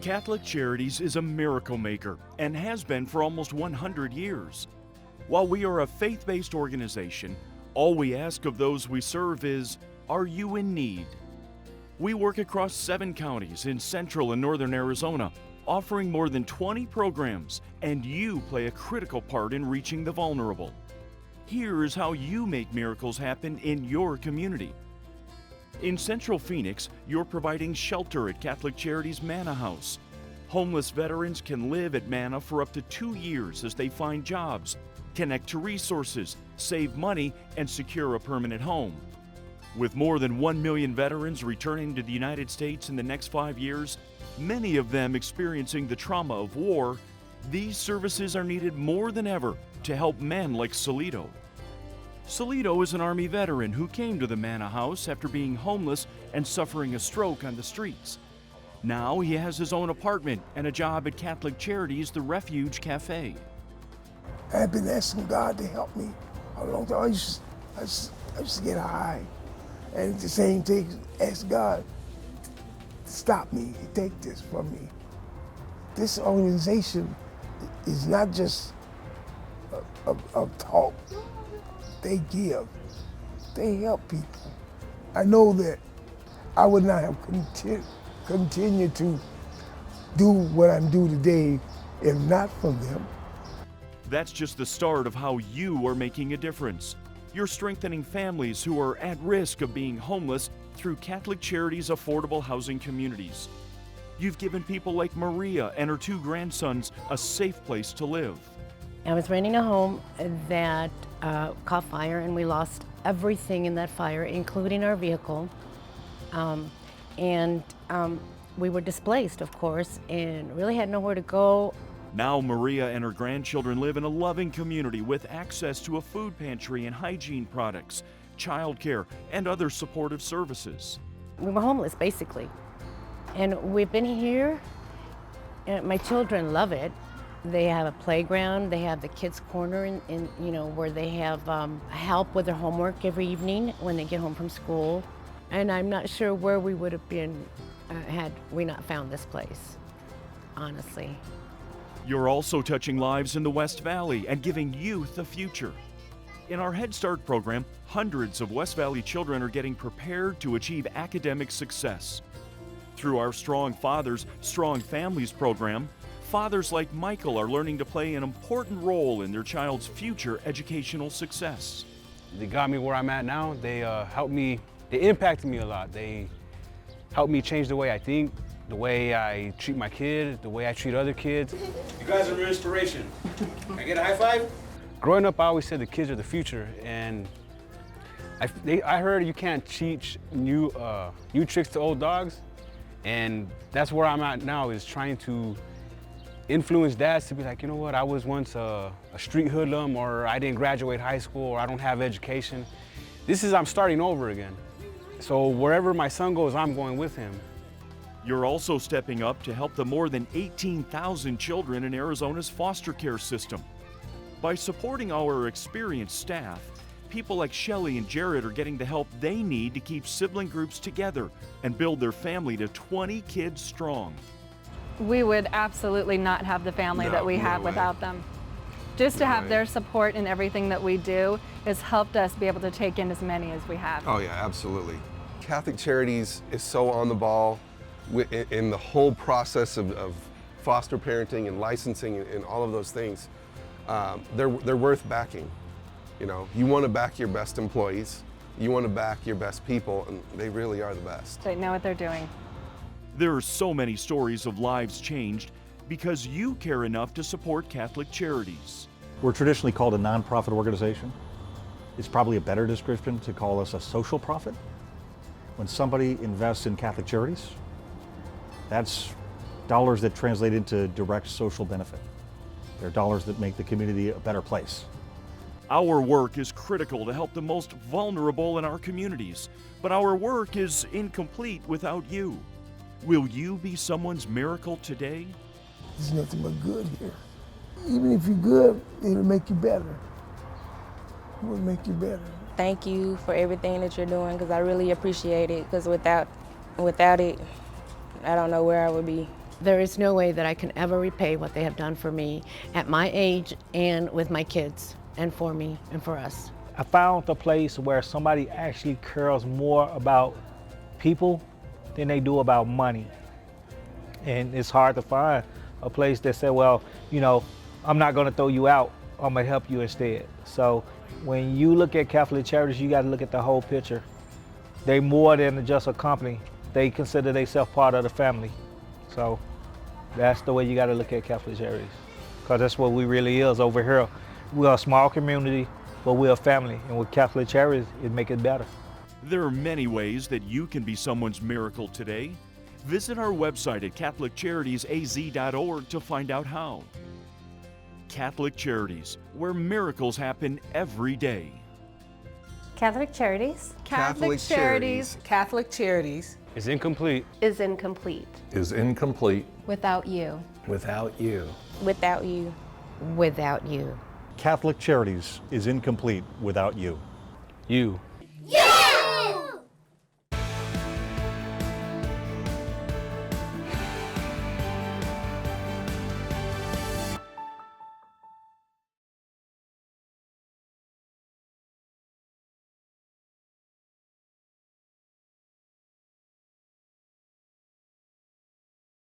Catholic Charities is a miracle maker and has been for almost 100 years. While we are a faith-based organization, all we ask of those we serve is, are you in need? We work across 7 counties in central and northern Arizona, offering more than 20 programs, and you play a critical part in reaching the vulnerable. Here's how you make miracles happen in your community. In Central Phoenix, you're providing shelter at Catholic Charities Manna House. Homeless veterans can live at Manna for up to 2 years as they find jobs, connect to resources, save money, and secure a permanent home. With more than 1 million veterans returning to the United States in the next 5 years, many of them experiencing the trauma of war, these services are needed more than ever to help men like Salito. Salito is an Army veteran who came to the Manna House after being homeless and suffering a stroke on the streets. Now he has his own apartment and a job at Catholic Charities, the Refuge Cafe. I've been asking God to help me a long time. I used to get high, and at the same time, ask God to stop me, to take this from me. This organization is not just a talk. They give, they help people. I know that I would not have continued to do what I'm doing today if not for them. That's just the start of how you are making a difference. You're strengthening families who are at risk of being homeless through Catholic Charities affordable housing communities. You've given people like Maria and her 2 grandsons a safe place to live. I was renting a home that caught fire, and we lost everything in that fire, including our vehicle. We were displaced, of course, and really had nowhere to go. Now Maria and her grandchildren live in a loving community with access to a food pantry and hygiene products, childcare, and other supportive services. We were homeless, basically. And we've been here, and my children love it. They have a playground, they have the kids' corner where they have help with their homework every evening when they get home from school. And I'm not sure where we would have been had we not found this place, honestly. You're also touching lives in the West Valley and giving youth a future. In our Head Start program, hundreds of West Valley children are getting prepared to achieve academic success. Through our Strong Fathers, Strong Families program, fathers like Michael are learning to play an important role in their child's future educational success. They got me where I'm at now. They helped me, they impacted me a lot. They helped me change the way I think, the way I treat my kid, the way I treat other kids. You guys are my inspiration. Can I get a high five? Growing up, I always said the kids are the future, and I heard you can't teach new tricks to old dogs, and that's where I'm at now, is trying to influence dads to be like, you know what, I was once a street hoodlum, or I didn't graduate high school, or I don't have education. I'm starting over again. So wherever my son goes, I'm going with him. You're also stepping up to help the more than 18,000 children in Arizona's foster care system. By supporting our experienced staff, people like Shelley and Jared are getting the help they need to keep sibling groups together and build their family to 20 kids strong. We would absolutely not have the family that we have without them. Just to have their support in everything that we do has helped us be able to take in as many as we have. Oh yeah, absolutely. Catholic Charities is so on the ball in the whole process of foster parenting and licensing and all of those things. They're worth backing. You know, you want to back your best employees, you want to back your best people, and they really are the best. They know what they're doing. There are so many stories of lives changed because you care enough to support Catholic Charities. We're traditionally called a nonprofit organization. It's probably a better description to call us a social profit. When somebody invests in Catholic Charities, that's dollars that translate into direct social benefit. They're dollars that make the community a better place. Our work is critical to help the most vulnerable in our communities, but our work is incomplete without you. Will you be someone's miracle today? There's nothing but good here. Even if you're good, it'll make you better. It will make you better. Thank you for everything that you're doing, because I really appreciate it, because without it, I don't know where I would be. There is no way that I can ever repay what they have done for me at my age and with my kids and for me and for us. I found a place where somebody actually cares more about people than they do about money. And it's hard to find a place that said, well, you know, I'm not gonna throw you out, I'm gonna help you instead. So when you look at Catholic Charities, you gotta look at the whole picture. They more than just a company. They consider themselves part of the family. So that's the way you gotta look at Catholic Charities. Because that's what we really is over here. We're a small community, but we're a family. And with Catholic Charities, it make it better. There are many ways that you can be someone's miracle today. Visit our website at catholiccharities.az.org to find out how. Catholic Charities, where miracles happen every day. Catholic Charities. Catholic Charities. Catholic Charities It's incomplete. Is incomplete. Is incomplete Without you. Without you. Without you. Without you. Catholic Charities is incomplete without you. You.